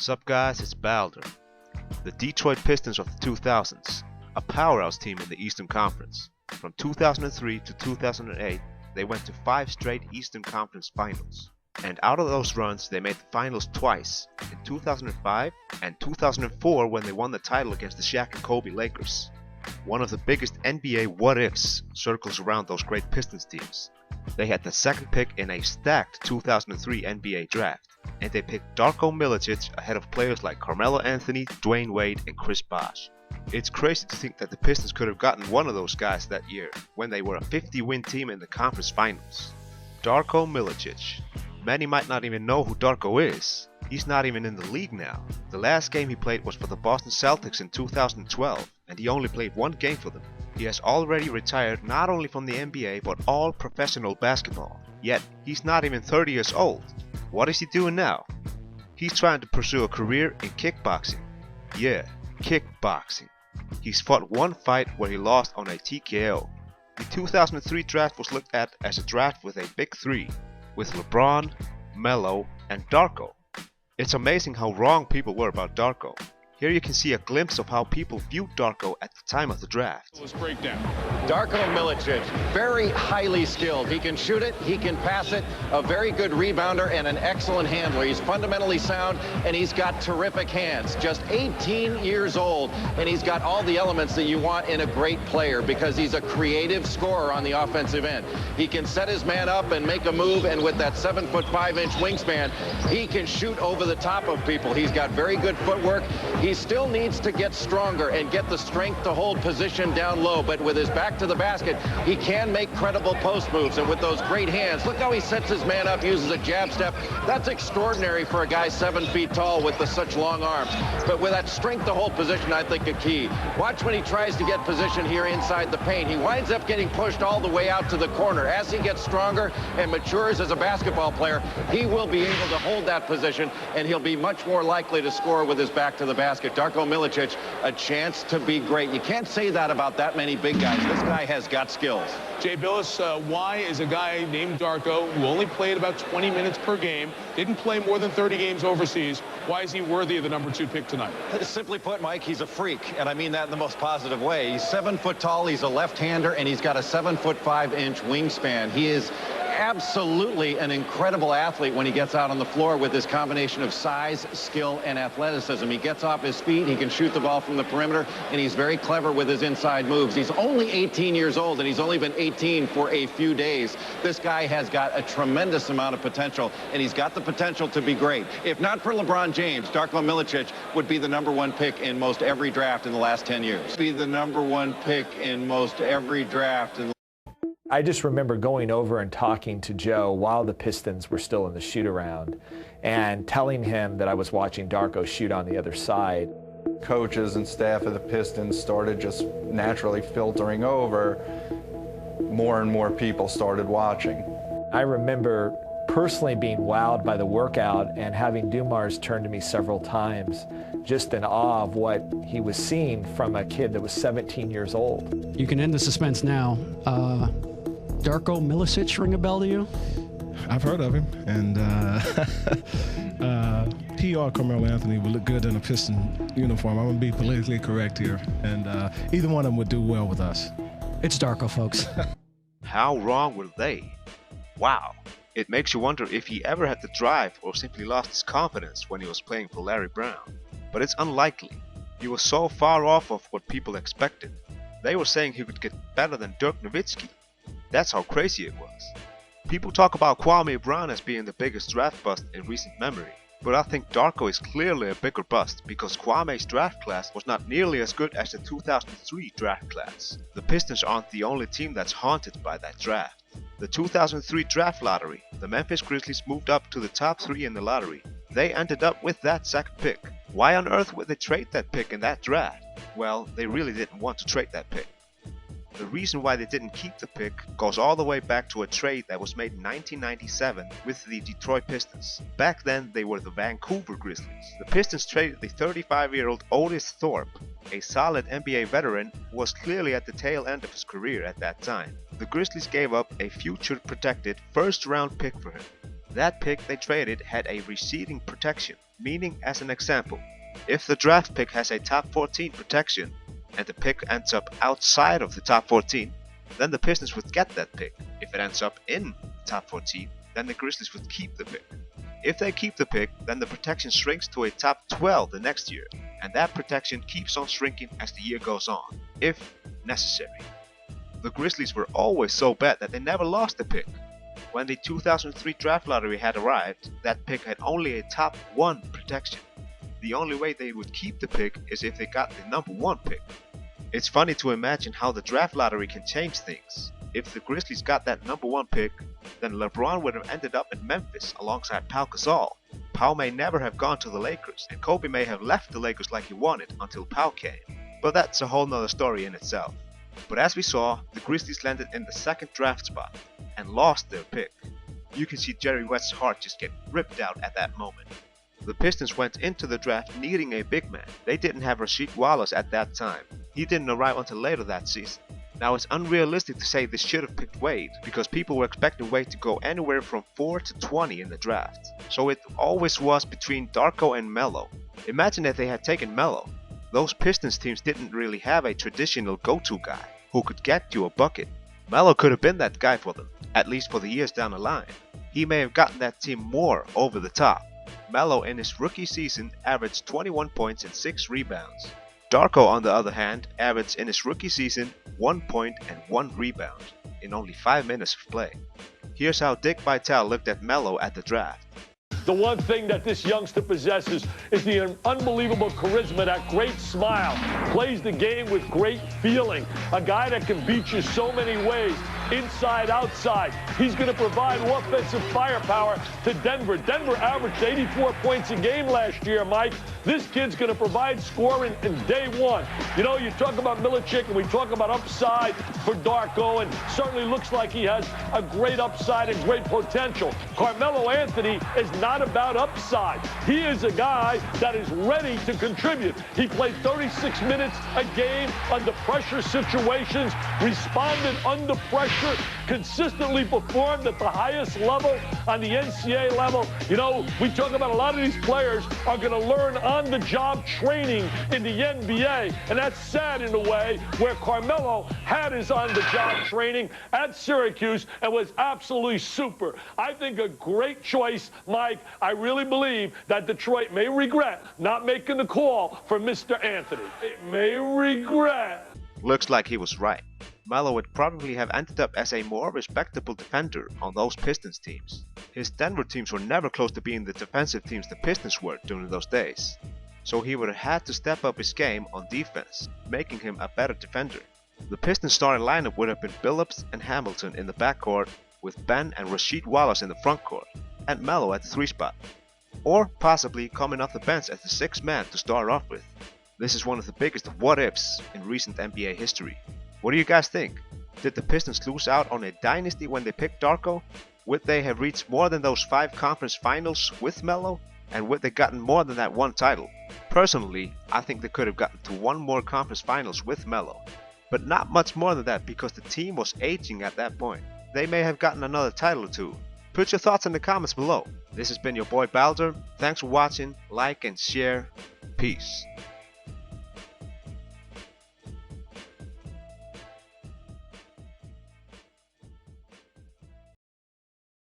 What's up guys, it's Baldur. The Detroit Pistons of the 2000s, a powerhouse team in the Eastern Conference. From 2003 to 2008, they went to 5 straight Eastern Conference Finals. And out of those runs, they made the finals twice, in 2005 and 2004 when they won the title against the Shaq and Kobe Lakers. One of the biggest NBA what-ifs circles around those great Pistons teams. They had the second pick in a stacked 2003 NBA draft, and they picked Darko Milicic ahead of players like Carmelo Anthony, Dwyane Wade, and Chris Bosh. It's crazy to think that the Pistons could have gotten one of those guys that year, when they were a 50-win team in the conference finals. Darko Milicic. Many might not even know who Darko is. He's not even in the league now. The last game he played was for the Boston Celtics in 2012, and he only played one game for them. He has already retired not only from the NBA but all professional basketball. Yet, he's not even 30 years old. What is he doing now? He's trying to pursue a career in kickboxing. Yeah, kickboxing. He's fought one fight where he lost on a TKO. The 2003 draft was looked at as a draft with a big three, with LeBron, Melo, and Darko. It's amazing how wrong people were about Darko. Here you can see a glimpse of how people viewed Darko at the time of the draft. Let's break down. Darko Milicic, very highly skilled. He can shoot it, he can pass it, a very good rebounder and an excellent handler. He's fundamentally sound and he's got terrific hands. Just 18 years old and he's got all the elements that you want in a great player because he's a creative scorer on the offensive end. He can set his man up and make a move, and with that 7'5" wingspan, he can shoot over the top of people. He's got very good footwork. He still needs to get stronger and get the strength to hold position down low, but with his back to the basket, he can make credible post moves, and with those great hands, look how he sets his man up, uses a jab step. That's extraordinary for a guy 7 feet tall with such long arms. But with that strength to hold position, I think a key. Watch when he tries to get position here inside the paint. He winds up getting pushed all the way out to the corner. As he gets stronger and matures as a basketball player, he will be able to hold that position, and he'll be much more likely to score with his back to the basket. Darko Milicic, a chance to be great. You can't say that about that many big guys. This guy has got skills. Jay Billis, why is a guy named Darko, who only played about 20 minutes per game, didn't play more than 30 games overseas, why is he worthy of the number 2 pick tonight? Simply put, Mike, he's a freak, and I mean that in the most positive way. He's 7 foot tall, he's a left-hander, and he's got a 7'5" wingspan. He is absolutely an incredible athlete when he gets out on the floor with this combination of size, skill, and athleticism. He gets off his feet, he can shoot the ball from the perimeter, and he's very clever with his inside moves. He's only 18 years old, and he's only been 18 for a few days. This guy has got a tremendous amount of potential, and he's got the potential to be great. If not for LeBron James, Darko Milicic would be the number 1 pick in most every draft in the last 10 years. Be the number 1 pick in most every draft in I just remember going over and talking to Joe while the Pistons were still in the shoot-around and telling him that I was watching Darko shoot on the other side. Coaches and staff of the Pistons started just naturally filtering over. More and more people started watching. I remember personally being wowed by the workout and having Dumars turn to me several times, just in awe of what he was seeing from a kid that was 17 years old. You can end the suspense now. Darko Milicic ring a bell to you? I've heard of him, and he or Carmelo Anthony would look good in a Piston uniform. I'm going to be politically correct here, and either one of them would do well with us. It's Darko, folks. How wrong were they? Wow. It makes you wonder if he ever had the drive or simply lost his confidence when he was playing for Larry Brown. But it's unlikely. He was so far off of what people expected. They were saying he could get better than Dirk Nowitzki. That's how crazy it was. People talk about Kwame Brown as being the biggest draft bust in recent memory, but I think Darko is clearly a bigger bust because Kwame's draft class was not nearly as good as the 2003 draft class. The Pistons aren't the only team that's haunted by that draft. The 2003 draft lottery, the Memphis Grizzlies moved up to the top 3 in the lottery. They ended up with that second pick. Why on earth would they trade that pick in that draft? Well, they really didn't want to trade that pick. The reason why they didn't keep the pick goes all the way back to a trade that was made in 1997 with the Detroit Pistons. Back then they were the Vancouver Grizzlies. The Pistons traded the 35-year-old Otis Thorpe, a solid NBA veteran who was clearly at the tail end of his career at that time. The Grizzlies gave up a future protected first-round pick for him. That pick they traded had a receding protection, meaning, as an example, if the draft pick has a top 14 protection and the pick ends up outside of the top 14, then the Pistons would get that pick. If it ends up in the top 14, then the Grizzlies would keep the pick. If they keep the pick, then the protection shrinks to a top 12 the next year, and that protection keeps on shrinking as the year goes on, if necessary. The Grizzlies were always so bad that they never lost the pick. When the 2003 draft lottery had arrived, that pick had only a top 1 protection. The only way they would keep the pick is if they got the number 1 pick. It's funny to imagine how the draft lottery can change things. If the Grizzlies got that number 1 pick, then LeBron would have ended up in Memphis alongside Pau Gasol. Pau may never have gone to the Lakers, and Kobe may have left the Lakers like he wanted until Pau came. But that's a whole nother story in itself. But as we saw, the Grizzlies landed in the 2nd draft spot and lost their pick. You can see Jerry West's heart just get ripped out at that moment. The Pistons went into the draft needing a big man. They didn't have Rasheed Wallace at that time. He didn't arrive until later that season. Now it's unrealistic to say they should have picked Wade, because people were expecting Wade to go anywhere from 4 to 20 in the draft. So it always was between Darko and Melo. Imagine if they had taken Melo. Those Pistons teams didn't really have a traditional go-to guy who could get you a bucket. Melo could have been that guy for them, at least for the years down the line. He may have gotten that team more over the top. Melo in his rookie season averaged 21 points and 6 rebounds. Darko, on the other hand, averaged in his rookie season 1 point and 1 rebound in only 5 minutes of play. Here's how Dick Vitale looked at Melo at the draft. The one thing that this youngster possesses is the unbelievable charisma, that great smile. Plays the game with great feeling. A guy that can beat you so many ways, inside, outside. He's going to provide offensive firepower to Denver. Denver averaged 84 points a game last year, Mike. This kid's going to provide scoring in day one. You know, you talk about Milicic and we talk about upside for Darko, and certainly looks like he has a great upside and great potential. Carmelo Anthony is not about upside. He is a guy that is ready to contribute. He played 36 minutes a game under pressure situations, responded under pressure, consistently performed at the highest level on the NCAA level. You know, we talk about a lot of these players are going to learn on-the-job training in the NBA, and that's sad in a way, where Carmelo had his on-the-job training at Syracuse and was absolutely super. I think a great choice, Mike. I really believe that Detroit may regret not making the call for Mr. Anthony. It may regret. Looks like he was right. Melo would probably have ended up as a more respectable defender on those Pistons teams. His Denver teams were never close to being the defensive teams the Pistons were during those days. So he would have had to step up his game on defense, making him a better defender. The Pistons starting lineup would have been Billups and Hamilton in the backcourt, with Ben and Rasheed Wallace in the frontcourt, and Melo at the 3 spot. Or possibly coming off the bench as the 6th man to start off with. This is one of the biggest what-ifs in recent NBA history. What do you guys think? Did the Pistons lose out on a dynasty when they picked Darko? Would they have reached more than those 5 conference finals with Melo? And would they gotten more than that 1 title? Personally, I think they could have gotten to 1 more conference finals with Melo. But not much more than that, because the team was aging at that point. They may have gotten another title or 2. Put your thoughts in the comments below. This has been your boy Baldur. Thanks for watching, like and share. Peace.